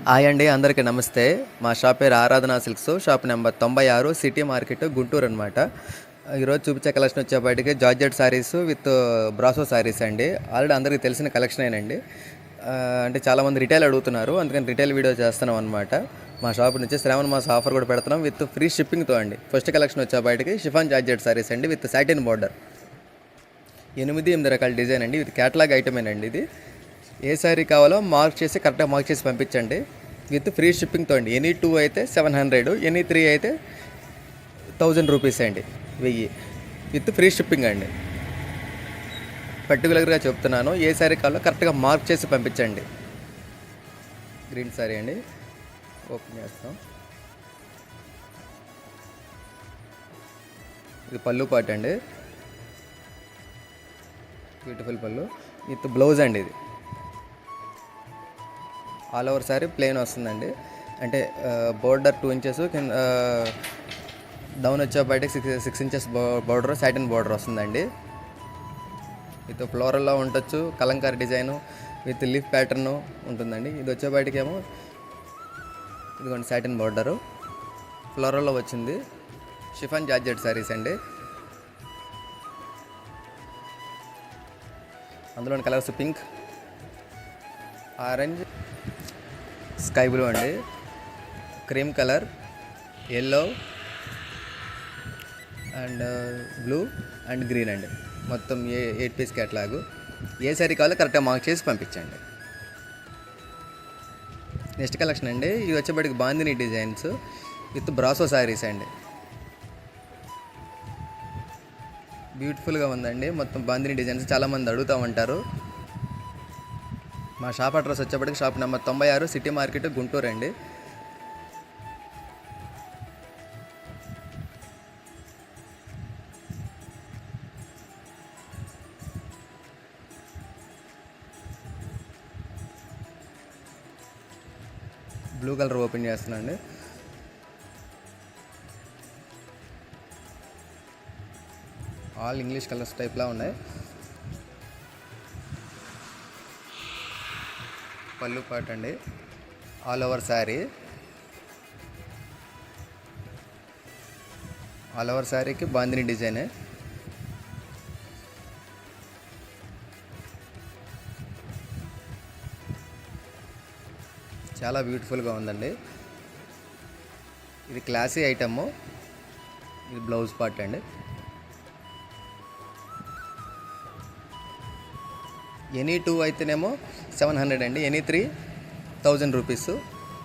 Hi అండి, అందరికీ నమస్తే. మా షాప్ పేరు ఆరాధన silks, shop number 96, city market, Guntur అనమాట. ఈరోజు చూపించే కలెక్షన్ వచ్చేపాటికి georgette saris with brasso saris అండి. ఆల్రెడీ అందరికీ తెలిసిన కలెక్షనేనండి. అంటే చాలామంది రిటైల్ అడుగుతున్నారు, అందుకని రిటైల్ వీడియో చేస్తున్నాం అనమాట. మా షాప్ నుంచి శ్రావణ మాస ఆఫర్ కూడా పెడుతున్నాం విత్ ఫ్రీ షిప్పింగ్తో అండి. ఫస్ట్ కలెక్షన్ వచ్చేపాటికి షిఫాన్ జార్జెట్ శారీస్ అండి విత్ సాటిన్ బార్డర్. 8 రకాల డిజైన్ అండి. ఇది క్యాటలాగ్ ఐటమేనండి. ఇది ఏ శారీ కావాలో మార్క్ చేసి కరెక్ట్గా మార్క్ చేసి పంపించండి విత్ ఫ్రీ షిప్పింగ్తో అండి. ఎనీ 2 అయితే 700, ఎనీ 3 అయితే 1000 రూపీస్ అండి, 1000 విత్ ఫ్రీ షిప్పింగ్ అండి. పర్టికులర్గా చెప్తున్నాను, ఏ శారీ కావాలో కరెక్ట్గా మార్క్ చేసి పంపించండి. గ్రీన్ శారీ అండి, ఓపెన్ చేస్తాం. ఇది పళ్ళు పాట అండి, బ్యూటిఫుల్ పళ్ళు విత్ బ్లౌజ్ అండి. ఇది ఆల్ ఓవర్ శారీ ప్లెయిన్ వస్తుందండి. అంటే బోర్డర్ 2 ఇంచెస్ కింద డౌన్ వచ్చేపాటికి 6 ఇంచెస్ బోర్డర్, సాటిన్ బోర్డర్ వస్తుందండి. విత్ ఫ్లోరల్లో ఉండొచ్చు, Kalamkari design with leaf pattern ఉంటుందండి. ఇది వచ్చేపాటికి ఏమో ఇదిగోండి సాటిన్ బోర్డరు, ఫ్లోరల్లో వచ్చింది. షిఫాన్ జార్జెట్ శారీస్ అండి. అందులోని colours pink, orange, sky blue అండి, cream colour, yellow and blue and green అండి. మొత్తం 8 పీస్ క్యాట్లాగు. ఏ శారీ కావాలో కరెక్ట్గా మార్క్ చేసి పంపించండి. నెక్స్ట్ కలెక్షన్ అండి, ఇవి వచ్చేప్పటికి bandhani designs with brasso saris అండి. బ్యూటిఫుల్గా ఉందండి. మొత్తం బాందిని డిజైన్స్ చాలామంది అడుగుతూ ఉంటారు. మా షాప్ అడ్రస్ వచ్చేప్పటికి shop number 96, city market, Guntur అండి. బ్లూ కలర్ ఓపెన్ చేస్తున్నాండి. ఆల్ ఇంగ్లీష్ కలర్స్ టైప్లా ఉన్నాయి. పళ్ళు పాట అండి, all over saree. All over శారీకి బాందిని డిజైనే. చాలా బ్యూటిఫుల్గా ఉందండి. ఇది క్లాసీ ఐటము. ఇది బ్లౌజ్ పార్ట్ అండి. ఎనీ 2 అయితేనేమో 700 అండి, any 3 1000 rupees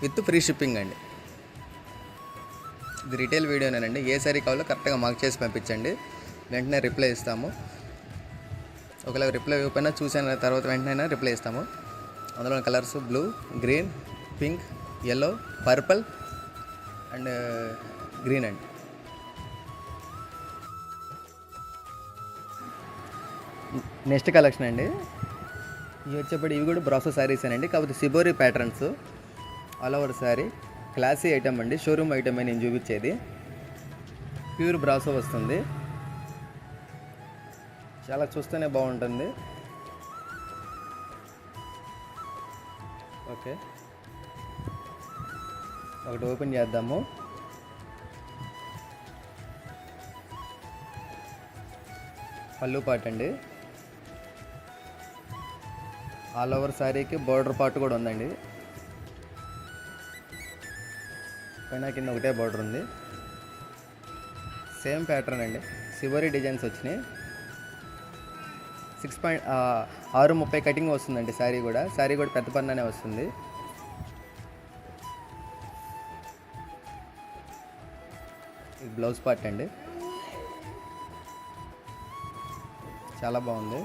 with free shipping అండి. ఇది రిటైల్ వీడియోనేనండి. ఏ శారీ కావాలో కరెక్ట్గా మార్క్ చేసి పంపించండి, వెంటనే రిప్లై ఇస్తాము. ఒకవేళ రిప్లై ఇవ్వకపోయినా చూసిన తర్వాత వెంటనే రిప్లై ఇస్తాము. అందులో colours blue, green, pink, yellow, purple and green అండి. నెక్స్ట్ కలెక్షన్ అండి, ఇవి వచ్చేప్పటి ఇవి కూడా బ్రాసో శారీస్ అండి, కాకపోతే shibori patterns. All over sari classy item అండి, షోరూమ్ ఐటమ్ అని నేను చూపించేది. ప్యూర్ బ్రాసో వస్తుంది, చాలా చూస్తేనే బాగుంటుంది. ఓకే, ఒకటి ఓపెన్ చేద్దాము. పళ్ళు పాట అండి, ఆల్ ఓవర్ శారీకి బార్డర్ పార్ట్ కూడా ఉందండి. పైన కింద ఒకటే బార్డర్ ఉంది. సేమ్ ప్యాటర్న్ అండి, సివరీ డిజైన్స్ వచ్చినాయి. 6.30 కటింగ్ వస్తుందండి. శారీ కూడా పెద్ద పన్ననే వస్తుంది. ఇది బ్లౌజ్ పార్ట్ అండి, చాలా బాగుంది.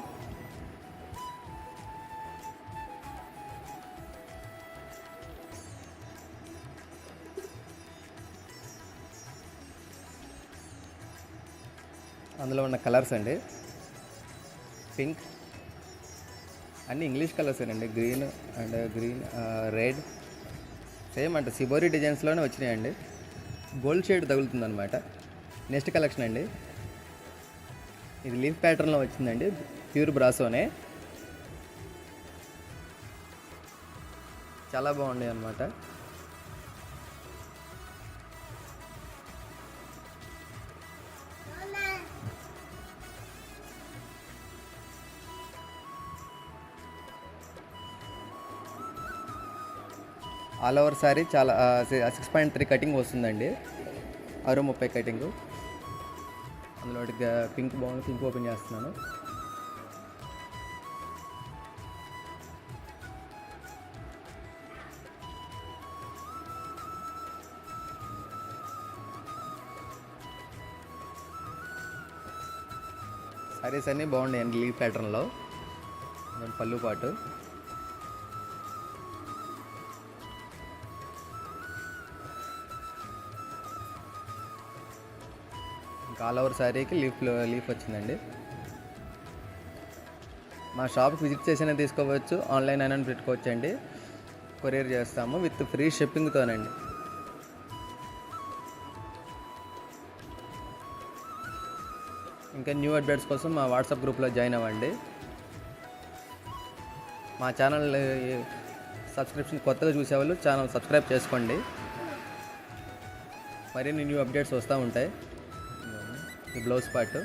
అందులో ఉన్న కలర్స్ అండి, పింక్, అన్నీ ఇంగ్లీష్ కలర్స్ అండి. గ్రీన్, రెడ్, సేమ్ అంటే సిబోరి డిజైన్స్లోనే వచ్చినాయండి. గోల్డ్ షేడ్ తగులుతుంది అనమాట. నెక్స్ట్ కలెక్షన్ అండి, ఇది లీఫ్ ప్యాటర్న్లో వచ్చిందండి, ప్యూర్ బ్రాసోనే. చాలా బాగున్నాయి అన్నమాట. ఆల్ ఓవర్ శారీ చాలా 6.3 కటింగ్ వస్తుందండి, 630 కటింగు. అందులో పింక్ బాగుంది, పింక్ ఓపెన్ చేస్తున్నాను. సారీస్ అన్నీ బాగున్నాయండి లీఫ్ ప్యాటర్న్లో. పళ్ళు పాటు ఇంకా ఆల్ ఓవర్ శారీకి లీఫ్ వచ్చిందండి. మా షాప్కి విజిట్ చేసినా తీసుకోవచ్చు, ఆన్లైన్ అయినా పెట్టుకోవచ్చు అండి. కొరియర్ చేస్తాము విత్ ఫ్రీ షిప్పింగ్తోనండి. ఇంకా న్యూ అప్డేట్స్ కోసం మా వాట్సాప్ గ్రూప్లో జాయిన్ అవ్వండి. మా ఛానల్ సబ్స్క్రిప్షన్ కొత్తగా చూసేవాళ్ళు ఛానల్ సబ్స్క్రైబ్ చేసుకోండి, మరిన్ని న్యూ అప్డేట్స్ వస్తూ ఉంటాయి. ఈ బ్లౌజ్ పార్ట్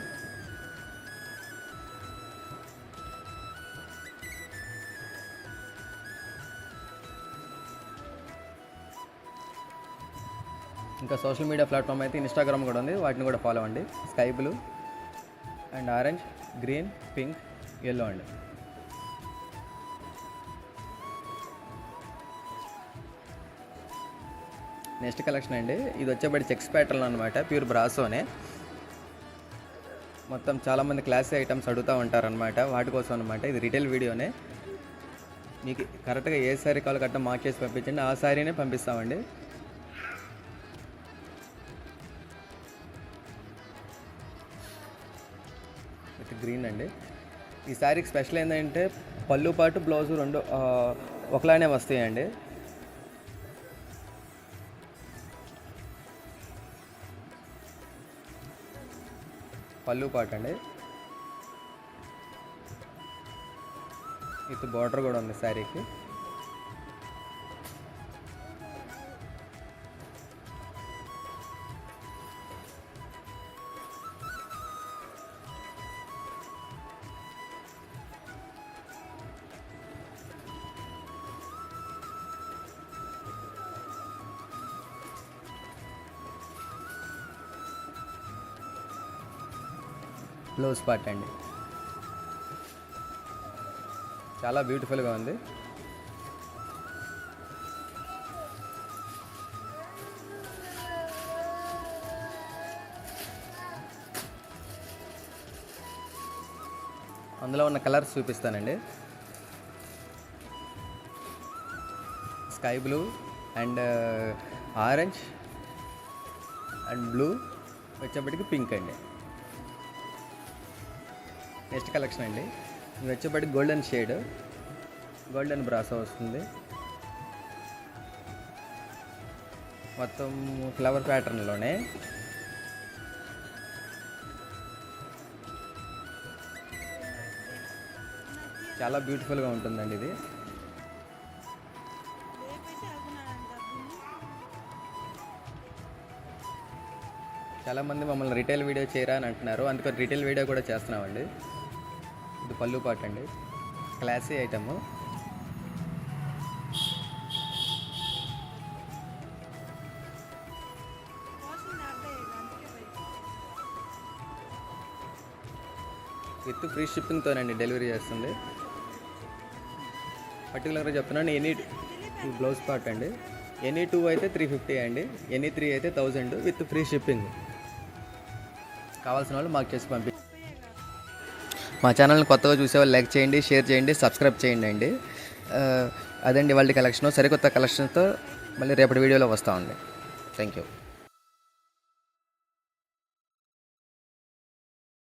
ఇంకా సోషల్ మీడియా ప్లాట్ఫామ్ అయితే ఇన్స్టాగ్రామ్ కూడా ఉంది, వాటిని కూడా ఫాలో అవ్వండి. Sky blue and orange, green, pink, yellow అండి. నెక్స్ట్ కలెక్షన్ అండి, ఇది వచ్చేబడి చెక్స్ ప్యాటర్న్ అనమాట, ప్యూర్ బ్రాసోనే. మొత్తం చాలామంది క్లాసీ ఐటమ్స్ అడుగుతూ ఉంటారనమాట, వాటి కోసం అనమాట. ఇది రిటైల్ వీడియోనే. మీకు కరెక్ట్గా ఏ శారీ కావాలి కట్ట మార్క్ చేసి పంపించండి, ఆ శారీనే పంపిస్తామండి. విత్ గ్రీన్ అండి. ఈ శారీకి స్పెషల్ ఏంటంటే పళ్ళు పాటు బ్లౌజు రెండు ఒకలానే వస్తాయండి. పళ్ళు పాటు అండి, విత్ బార్డర్ కూడా ఉంది శారీకి. బ్లౌజ్ పార్ట్ అండి, చాలా బ్యూటిఫుల్గా ఉంది. అందులో ఉన్న కలర్స్ చూపిస్తానండి. Sky blue and orange and blue, వచ్చేప్పటికి పింక్ అండి. నెక్స్ట్ కలెక్షన్ అండి, ఇది వచ్చేప్పటికి గోల్డెన్ షేడ్, గోల్డెన్ బ్రాసో వస్తుంది. మొత్తం ఫ్లవర్ ప్యాటర్న్లోనే. చాలా బ్యూటిఫుల్గా ఉంటుందండి ఇది. చాలామంది మమ్మల్ని రిటైల్ వీడియో చేయరా అని అంటున్నారు, అందుకని రిటైల్ వీడియో కూడా చేస్తున్నామండి. ఇది పళ్ళు పాట్ అండి, క్లాసీ ఐటమ్. విత్ ఫ్రీ షిప్పింగ్తోనండి డెలివరీ చేస్తుంది. పర్టికులర్గా చెప్తున్నాను, ఈ బ్లౌజ్ పార్ట్ అండి, ఎనీ 2 అయితే 350 అండి, ఎనీ 3 అయితే 1000 విత్ ఫ్రీ షిప్పింగ్. కావాల్సిన వాళ్ళు మాకు చేసి పంపి. మా ఛానల్ని కొత్తగా చూసేవాళ్ళు లైక్ చేయండి, షేర్ చేయండి, సబ్స్క్రైబ్ చేయండి అండి. అదండి వాళ్ళ కలెక్షన్. సరికొత్త కలెక్షన్తో మళ్ళీ రేపటి వీడియోలో వస్తామండి. Thank you.